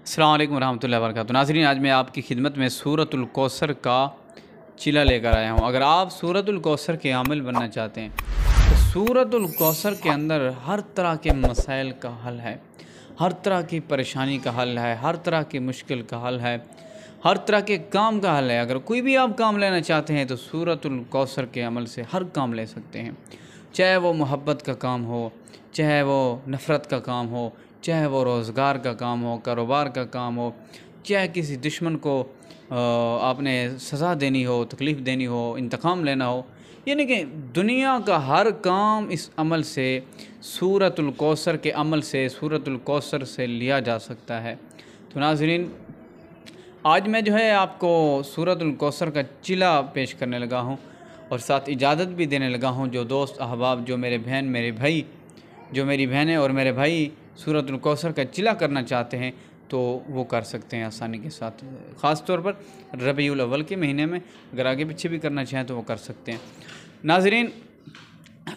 अस्सलाम वालेकुम रहमतुल्लाहि व बरकातुहू। नाज़रीन, आज मैं आपकी खिदमत में सूरतुल कौसर का चिला लेकर आया हूँ। अगर आप सूरतुल कौसर के आमिल बनना चाहते हैं तो सूरतुल कौसर के अंदर हर तरह के मसाइल का हल है, हर तरह की परेशानी का हल है, हर तरह की मुश्किल का हल है, हर तरह के काम का हल है। अगर कोई भी आप काम लेना चाहते हैं तो सूरतुल कौसर के अमल से हर काम ले सकते हैं, चाहे वो मोहब्बत का काम हो, चाहे वो नफ़रत का काम हो, चाहे वो रोज़गार का काम हो, कारोबार का काम हो, चाहे किसी दुश्मन को आपने सज़ा देनी हो, तकलीफ़ देनी हो, इंतकाम लेना हो, यानी कि दुनिया का हर काम इस अमल से, सूरतुल कौसर के अमल से, सूरतुल कौसर से लिया जा सकता है। तो नाज़रीन, आज मैं जो है आपको सूरतुल कौसर का चिला पेश करने लगा हूँ और साथ इजाज़त भी देने लगा हूँ। जो दोस्त अहबाब, जो मेरे बहन मेरे भाई, जो मेरी बहनें और मेरे भाई सूरतुल कौसर का चिला करना चाहते हैं तो वो कर सकते हैं आसानी के साथ। ख़ास तौर पर रबीउल अव्वल के महीने में अगर आगे पीछे भी करना चाहें तो वो कर सकते हैं। नाज़रीन,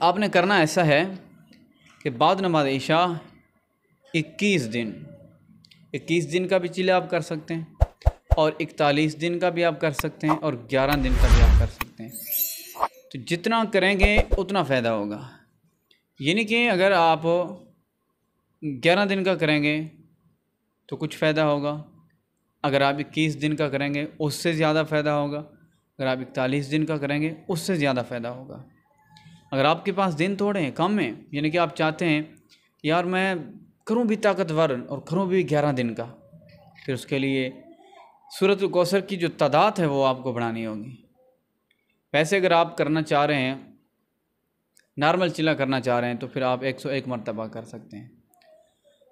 आपने करना ऐसा है कि बाद नमाज इशा 21 दिन का भी चिला आप कर सकते हैं और 41 दिन का भी आप कर सकते हैं और 11 दिन का भी आप कर सकते हैं। तो जितना करेंगे उतना फ़ायदा होगा। यानी कि अगर आप 11 दिन का करेंगे तो कुछ फ़ायदा होगा, अगर आप 21 दिन का करेंगे उससे ज़्यादा फ़ायदा होगा, अगर आप 41 दिन का करेंगे उससे ज़्यादा फ़ायदा होगा। अगर आपके पास दिन थोड़े हैं, कम हैं, यानी कि आप चाहते हैं यार मैं करूं भी ताकतवर और करूं भी 11 दिन का, फिर उसके लिए सूरतुल कौसर की जो तादाद है वो आपको बढ़ानी होगी। वैसे अगर आप करना चाह रहे हैं, नॉर्मल चिला करना चाह रहे हैं तो फिर आप 101 मरतबा कर सकते हैं।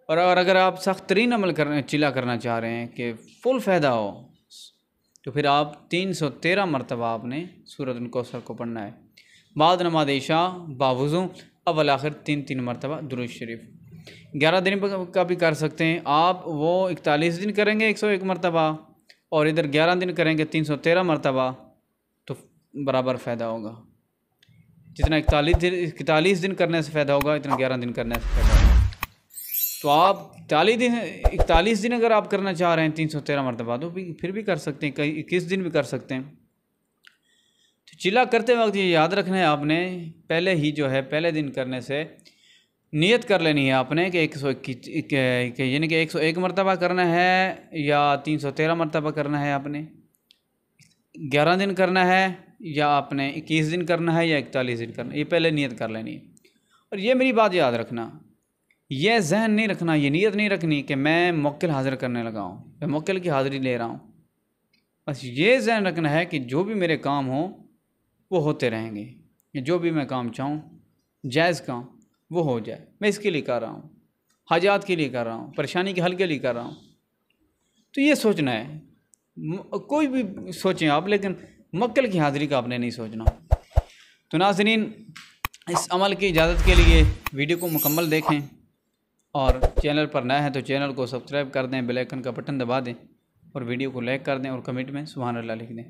और अगर आप सख्त तरीन अमल चिला करना चाह रहे हैं कि फुल फ़ायदा हो तो फिर आप 313 मरतबा आपने सूरतुल कौसर को पढ़ना है। बाद नमाज इशा बावुज़ू अव्वल आखिर 3 मरतबा दुरूद शरीफ। 11 दिन का भी कर सकते हैं आप, वो 41 दिन करेंगे 101 मरतबा और इधर 11 दिन करेंगे 313 मरतबा, तो बराबर फ़ायदा होगा। जितना 41 दिन करने से फ़ायदा होगा इतना 11 दिन करने से फ़ायदा होगा। तो आप 41 दिन अगर आप करना चाह रहे हैं 313 मरतबा तो फिर भी कर सकते हैं, कई 21 दिन भी कर सकते हैं। तो चिला करते वक्त ये याद रखना है आपने, पहले ही जो है पहले दिन करने से नियत कर लेनी है आपने कि 121 यानी कि 101 मरतबा करना है या 313 मरतबा करना है, आपने 11 दिन करना है या आपने 21 दिन करना है या 41 दिन करना है, ये पहले नियत कर लेनी है। और ये मेरी बात याद रखना, ये जहन नहीं रखना, ये नीयत नहीं रखनी कि मैं मुवक्किल हाज़िर करने लगा हूँ, मैं मुवक्किल की हाज़िरी ले रहा हूँ। बस ये जहन रखना है कि जो भी मेरे काम हो वो होते रहेंगे, जो भी मैं काम चाहूँ जायज़ काम वो हो जाए, मैं इसके लिए कर रहा हूँ, हाजात के लिए कर रहा हूँ, परेशानी के हल के लिए कर रहा हूँ। तो ये सोचना है, कोई भी सोचें आप, लेकिन मुवक्किल की हाज़िरी का आपने नहीं सोचना। तो नाज़रीन, इस अमल की इजाज़त के लिए वीडियो को मुकम्मल देखें और चैनल पर नया है तो चैनल को सब्सक्राइब कर दें, बेल आइकन का बटन दबा दें और वीडियो को लाइक कर दें और कमेंट में सुभान अल्लाह लिख दें।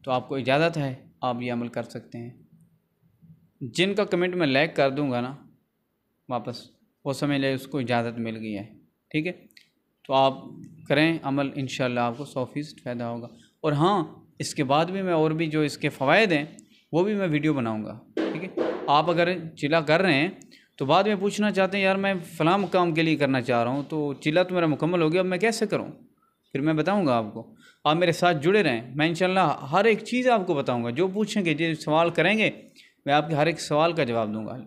तो आपको इजाज़त है, आप ये अमल कर सकते हैं। जिनका कमेंट में लाइक कर दूंगा ना वापस, वो समझ ले उसको इजाज़त मिल गई है, ठीक है। तो आप करें अमल, इंशाअल्लाह आपको 100% फ़ायदा होगा। और हाँ, इसके बाद भी मैं और भी जो इसके फ़वाइद हैं वो भी मैं वीडियो बनाऊँगा, ठीक है। आप अगर चिला कर रहे हैं तो बाद में पूछना चाहते हैं यार मैं फ़लाँ काम के लिए करना चाह रहा हूँ, तो चिला तो मेरा मुकम्मल हो गया, अब मैं कैसे करूँ, फिर मैं बताऊँगा आपको। आप मेरे साथ जुड़े रहें, मैं इंशाअल्लाह हर एक चीज़ आपको बताऊँगा। जो पूछेंगे, जो सवाल करेंगे, मैं आपके हर एक सवाल का जवाब दूँगा।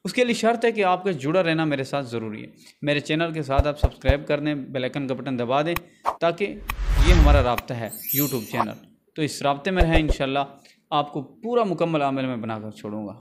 उसके लिए शर्त है कि आपका जुड़ा रहना मेरे साथ ज़रूरी है। मेरे चैनल के साथ आप सब्सक्राइब कर दें, बेल आइकन का बटन दबा दें, ताकि ये हमारा राब्ता है यूट्यूब चैनल, तो इस राब्ते में रहें। इंशाअल्लाह आपको पूरा मुकम्मल अमल में बनाकर छोड़ूँगा।